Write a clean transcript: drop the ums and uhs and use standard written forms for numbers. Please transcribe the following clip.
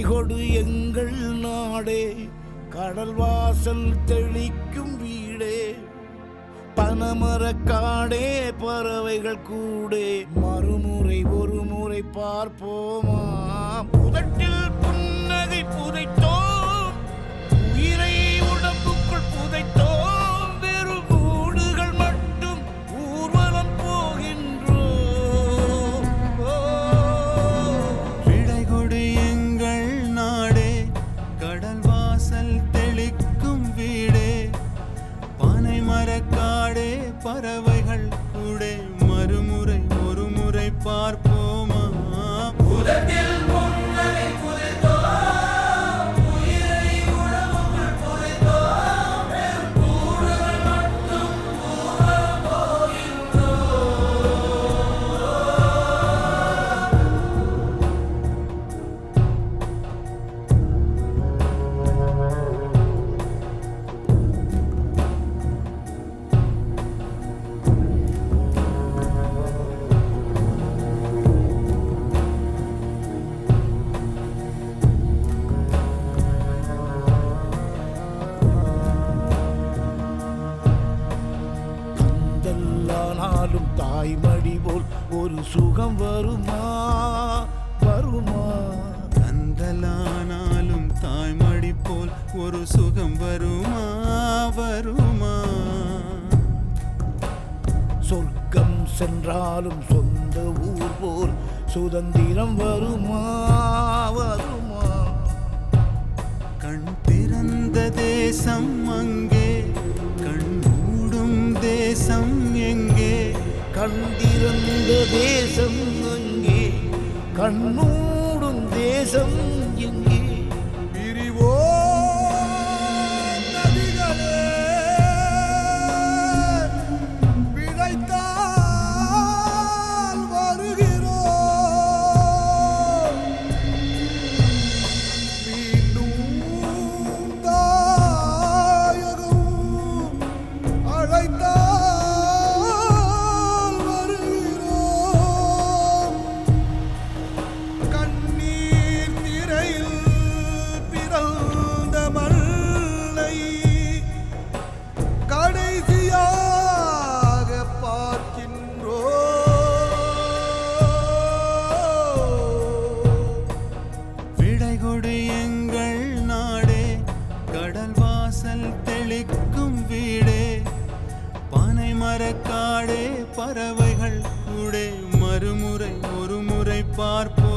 கொடு எங்கள் நாடே, கடல் வாசல் தெளிக்கும் வீடே, பனமரக்காடே பறவைகள் கூடே, மறுமுறை ஒரு முறை பார்ப்போமா. புதட்டில் புன்னகை புதைத்தோம், உயிரை உடம்புக்குள் புதைத்தோம், வெறும் கூடுகள் மட்டும் ஊர்வலம் போகின்றோம். விடை கொடு எங்கள் நாடே, கடல் வாசல் தெளிக்கும் வீடே, பனை மரக்காடே பறவைகள் கூடே, மறுமுறை ஒரு முறை பார்ப்போமா. கந்தல்லானாலும் தாய்மடி போல் ஒரு சுகம் வருமா வருமா. கந்தலானாலும் தாய்மடி போல் ஒரு சுகம் வருமா வருமா. சொர்க்கம் சென்றாலும் சொந்த ஊர் போல் சுதந்திரம் வருமா வருமா. கண் திறந்த தேசம் அங்கே, கண் மூடும் தேசம் எங்கே. கண்டிருந்த தேசம் அங்கே, கண்ணூடும் தேசம் எங்கே. பிரிவோ நதிகளே, பிழைத்தால் வருகிறோம். மீண்டும் தாயகம் அழைத்தால் வருகிறோம். கண்ணீர் திரையில் பிறந்த மண்ணை கடைசியாக பார்க்கின்றோம். விடை கொடு எங்கள் நாடே, கடல் வாசல் தெளிக்கும் வீடே, பனை மரக்காடே பறவைகள் கூடே, மறுமுறை ஒரு முறை பார்ப்போம்.